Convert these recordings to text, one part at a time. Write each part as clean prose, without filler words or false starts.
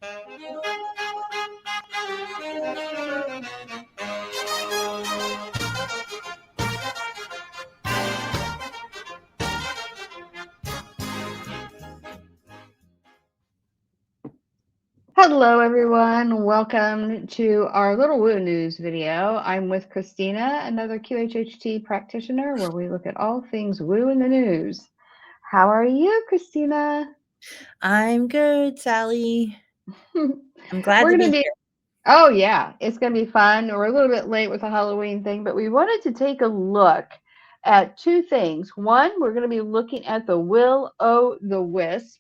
Hello, everyone. Welcome to our little woo news video. I'm with Christina, another QHHT practitioner, where we look at all things woo in the news. How are you, Christina? I'm good, Sally. I'm glad We're to going be to be, here. oh, yeah, it's going to be fun. We're a little bit late with the Halloween thing, but we wanted to take a look at two things. One, we're going to be looking at the the-Wisp.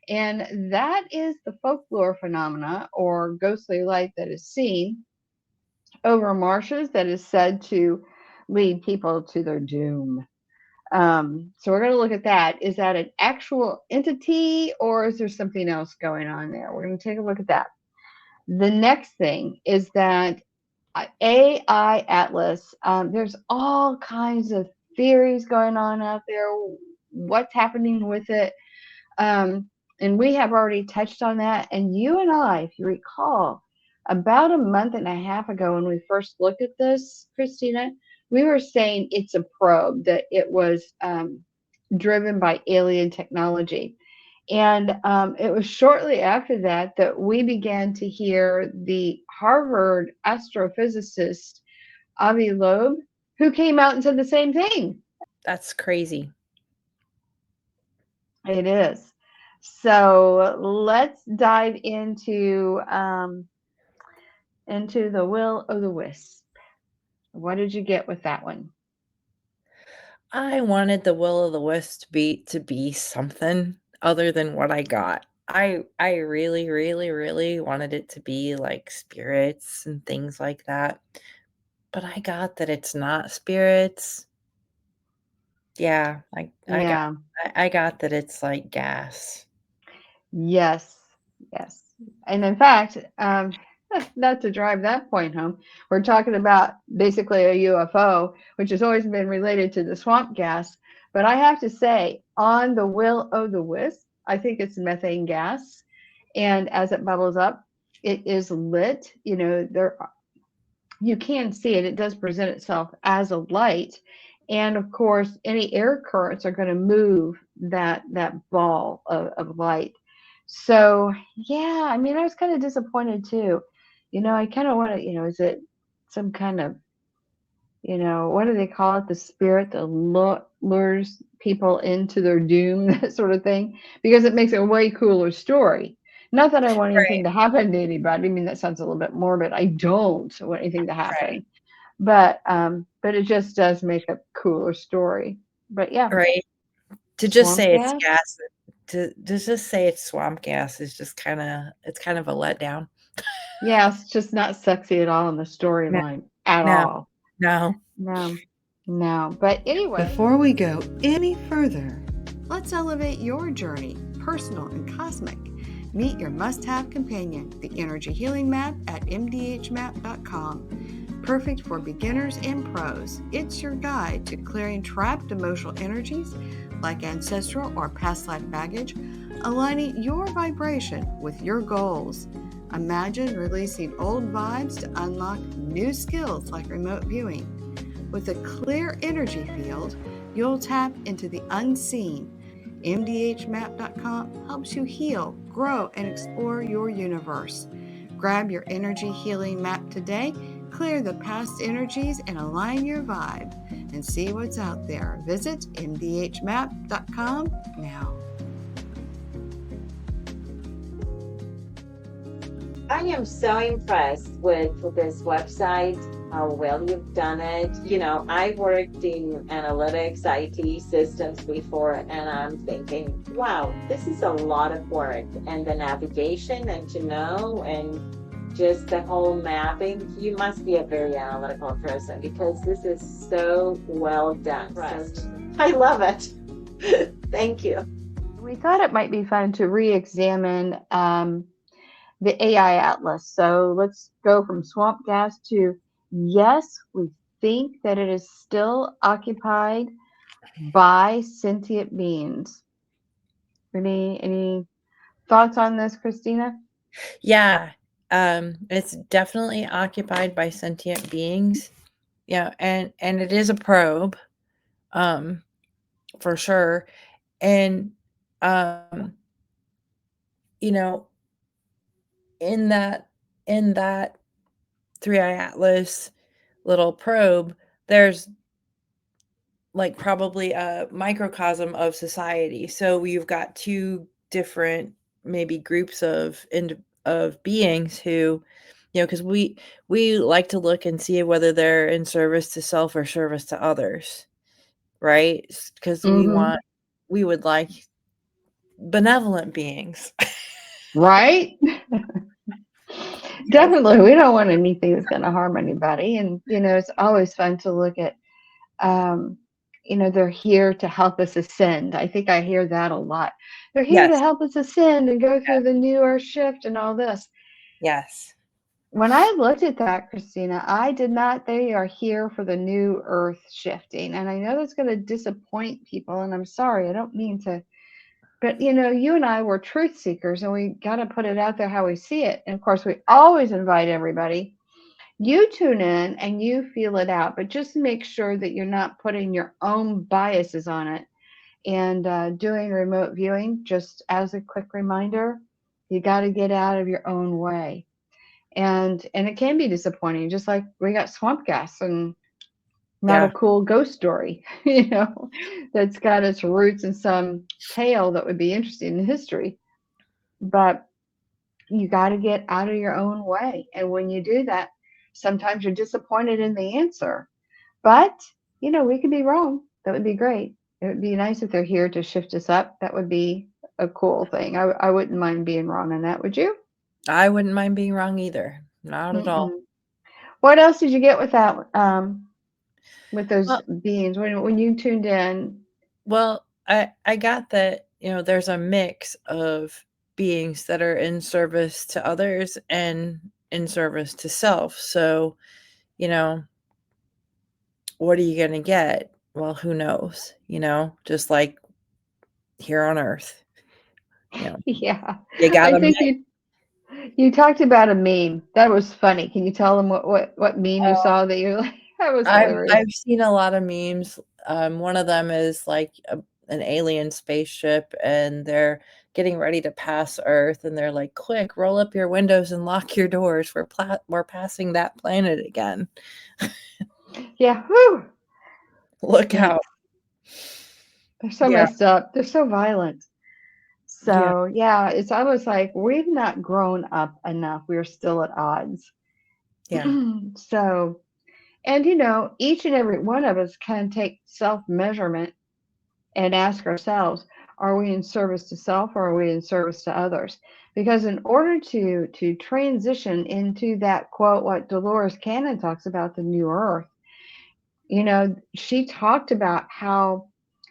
And that is the folklore phenomena or ghostly light that is seen over marshes that is said to lead people to their doom. So we're going to look at that. Is that an actual entity or is there something else going on there? We're going to take a look at that. The next thing is that AI Atlas, there's all kinds of theories going on out there. What's happening with it? And we have already touched on that. And you and I, if you recall, about a month and a half ago when we first looked at this, Christina, we were saying it's a probe, that it was driven by alien technology. And it was shortly after that that we began to hear the Harvard astrophysicist Avi Loeb, who came out and said the same thing. That's crazy. It is. So let's dive into the will o' the wisp. What did you get with that one? I wanted the will of the wisp to be something other than what I got. I really, really, really wanted it to be like spirits and things like that. But I got that it's not spirits. Yeah, Yeah. I got that it's like gas. Yes. Yes. And in fact, not to drive that point home, we're talking about basically a UFO, which has always been related to the swamp gas. But I have to say, on the will o' the wisp, I think it's methane gas. And as it bubbles up, it is lit. You know, you can see it. It does present itself as a light. And of course, any air currents are going to move that ball of light. So yeah, I mean, I was kind of disappointed too. You know, I kind of want to, is it some kind of, what do they call it? The spirit that lures people into their doom, that sort of thing, because it makes a way cooler story. Not that I want anything Right, to happen to anybody. I mean, that sounds a little bit morbid. I don't want anything to right, happen, but it just does make a cooler story. But yeah, right. To just swamp say it's gas. gas, to just say it's swamp gas is just it's kind of a letdown. Yeah, it's just not sexy at all in the No, storyline at no, all. no. No, no. But anyway, before we go any further, let's elevate your journey, personal and cosmic. Meet your must-have companion, the Energy Healing Map at mdhmap.com. Perfect for beginners and pros. It's your guide to clearing trapped emotional energies like ancestral or past life baggage, aligning your vibration with your goals. Imagine releasing old vibes to unlock new skills like remote viewing. With a clear energy field, you'll tap into the unseen. mdhmap.com helps you heal, grow, and explore your universe. Grab your energy healing map today, clear the past energies, and align your vibe, and see what's out there. Visit mdhmap.com now. I am so impressed with this website, how well you've done it. You know, I've worked in analytics, IT systems before, and I'm thinking, wow, this is a lot of work. And the navigation and to know and just the whole mapping, you must be a very analytical person because this is so well done. So I love it. Thank you. We thought it might be fun to re-examine the AI Atlas. So let's go from swamp gas to, yes, we think that it is still occupied by sentient beings. Any thoughts on this, Christina? Yeah. It's definitely occupied by sentient beings. Yeah, and it is a probe, um, for sure. And um, you know, in that three-eye atlas little probe, there's like probably a microcosm of society. So you've got two different maybe groups of beings who, because we like to look and see whether they're in service to self or service to others, right? Because Hmm. we would like benevolent beings. Right? Yes. Definitely. We don't want anything that's going to harm anybody. And, it's always fun to look at, um, they're here to help us ascend. I think I hear that a lot. They're here to Yes. help us ascend and go through the new earth shift and all this. Yes. When I looked at that, Christina, I did not. They are here for the new earth shifting. And I know that's going to disappoint people. And I'm sorry, I don't mean to. But, you and I were truth seekers and we got to put it out there how we see it. And of course, we always invite everybody. You tune in and you feel it out, but just make sure that you're not putting your own biases on it. And doing remote viewing, just as a quick reminder, you got to get out of your own way. And it can be disappointing, just like we got swamp gas and not a Yeah. cool ghost story, that's got its roots in some tale that would be interesting in history. But you got to get out of your own way. And when you do that, sometimes you're disappointed in the answer. But, we could be wrong. That would be great. It would be nice if they're here to shift us up. That would be a cool thing. I wouldn't mind being wrong on that, would you? I wouldn't mind being wrong either. Not at all. Mm-mm. What else did you get with that? With those Well, beings when you tuned in? I got that, there's a mix of beings that are in service to others and in service to self. So, you know, what are you going to get? Well, who knows, just like here on earth, you know, Yeah, you got I to think you talked about a meme that was funny. Can you tell them what meme you saw that you like? That was hilarious. I've seen a lot of memes. One of them is like an alien spaceship, and they're getting ready to pass Earth, and they're like, "Quick, roll up your windows and lock your doors. We're passing that planet again. Yeah, whew. Look out!" Yikes. They're so Yeah, messed up. They're so violent. yeah, So yeah, it's almost like we've not grown up enough. We're still at odds. yeah, So, and each and every one of us can take self measurement and ask ourselves, are we in service to self or are we in service to others? Because in order to transition into that quote, what Dolores Cannon talks about, the new earth, she talked about how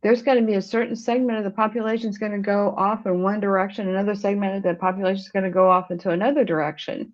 there's going to be a certain segment of the population is going to go off in one direction, another segment of the population is going to go off into another direction.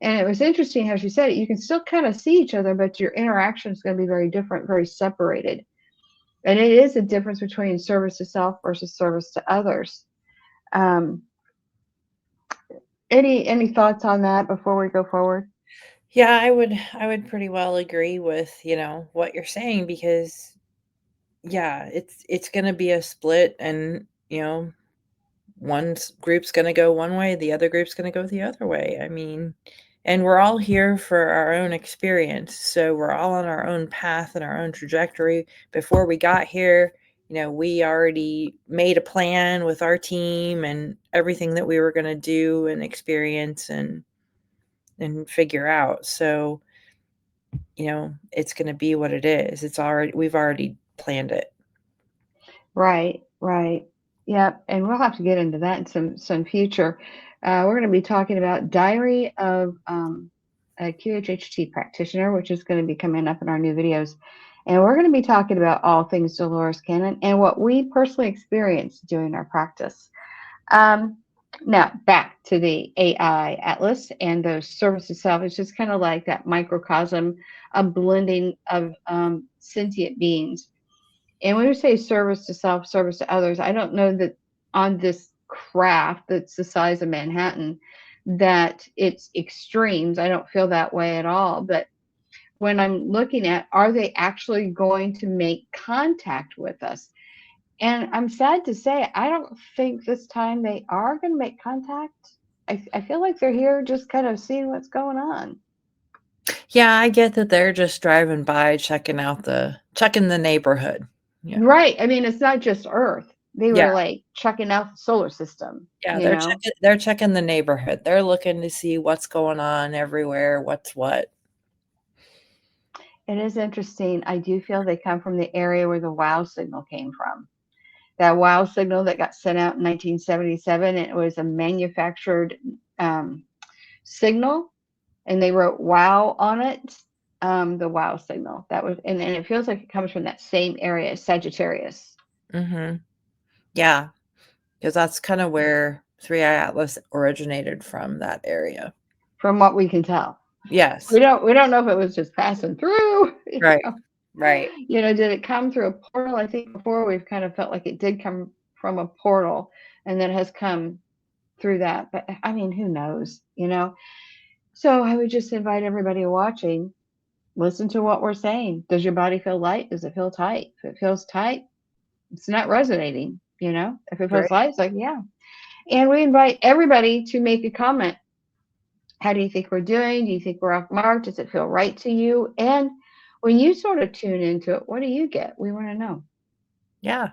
And it was interesting how she said it. You can still kind of see each other, but your interaction is going to be very different, very separated. And it is a difference between service to self versus service to others. Um, any thoughts on that before we go forward? yeah. I would pretty well agree with what you're saying, because yeah, it's gonna be a split, and group's going to go one way, the other group's going to go the other way. I mean, and we're all here for our own experience. So we're all on our own path and our own trajectory. Before we got here, we already made a plan with our team and everything that we were going to do and experience and figure out. So, it's going to be what it is. We've already planned it. Right, right. Yep, and we'll have to get into that in some future. We're going to be talking about Diary of a QHHT Practitioner, which is going to be coming up in our new videos. And we're going to be talking about all things Dolores Cannon and what we personally experienced doing our practice. Um, Now, back to the AI Atlas and those service to self. It's just kind of like that microcosm, a blending of sentient beings. And when we say service to self, service to others, I don't know that on this craft that's the size of Manhattan, that it's extremes. I don't feel that way at all. But when I'm looking at, are they actually going to make contact with us? And I'm sad to say, I don't think this time they are going to make contact. I feel like they're here just kind of seeing what's going on. Yeah, I get that they're just driving by, checking the neighborhood. Yeah. Right. I mean, it's not just Earth. They Yeah. were like checking out the solar system. Yeah, You know, they're checking the neighborhood. They're looking to see what's going on everywhere, what's what. it is interesting. I do feel they come from the area where the wow signal came from. That wow signal that got sent out in 1977, and it was a manufactured signal, and they wrote wow on it. The wow signal that was, and it feels like it comes from that same area, Sagittarius. Mm-hmm. Yeah, because that's kind of where 3i Atlas originated from, that area. From what we can tell, Yes. we don't know if it was just passing through. Right. Right. You know, did it come through a portal? I think before we've kind of felt like it did come from a portal, and then has come through that. But I mean, who knows? You know. So I would just invite everybody watching, listen to what we're saying. Does your body feel light? Does it feel tight? If it feels tight, it's not resonating, you know? If it feels Right. light, it's like, yeah. And we invite everybody to make a comment. How do you think we're doing? Do you think we're off mark? Does it feel right to you? And when you sort of tune into it, what do you get? We want to know. Yeah.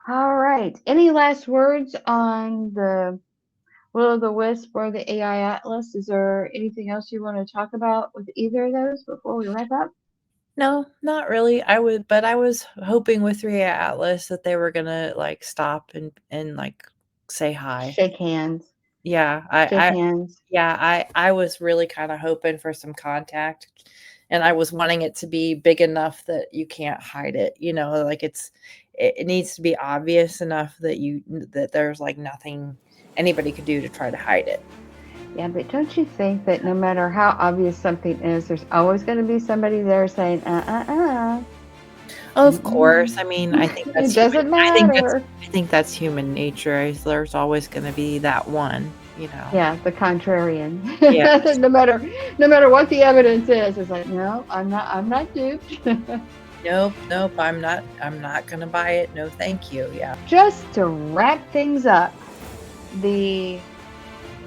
All right. Any last words on the will-o'-the-wisp or the AI Atlas? Is there anything else you want to talk about with either of those before we wrap up? No, not really. But I was hoping with 3i Atlas that they were gonna like stop and like say hi. Shake hands. Yeah, Shake hands. I was really kind of hoping for some contact, and I was wanting it to be big enough that you can't hide it. You know, like it needs to be obvious enough that there's like nothing anybody could do to try to hide it. Yeah, but don't you think that no matter how obvious something is, there's always going to be somebody there saying, Of course, I mean, I think It that's doesn't matter. I think that's human nature. There's always going to be that one, you know. Yeah, the contrarian. Yes. No matter what the evidence is, it's like, no, I'm not duped. Nope, I'm not going to buy it. No, thank you. Yeah. Just to wrap things up, the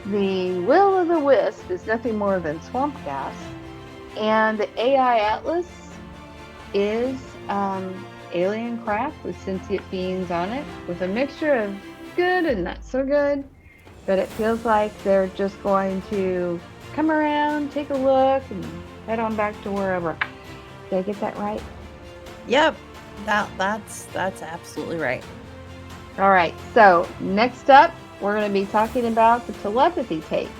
will-o'-the-wisp is nothing more than swamp gas, and the AI Atlas is alien craft with sentient beings on it, with a mixture of good and not so good. But it feels like they're just going to come around, take a look, and head on back to wherever. Did I get that right? Yep. That's absolutely right. All right. So next up, we're going to be talking about the telepathy tapes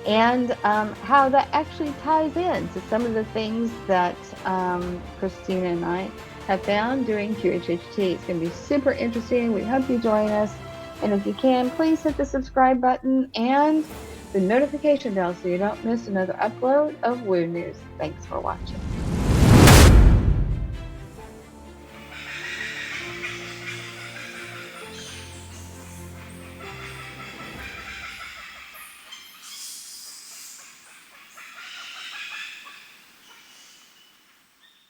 and how that actually ties in to some of the things that Christina and I have found doing QHHT. It's going to be super interesting. We hope you join us. And if you can, please hit the subscribe button and the notification bell so you don't miss another upload of Woo News. Thanks for watching.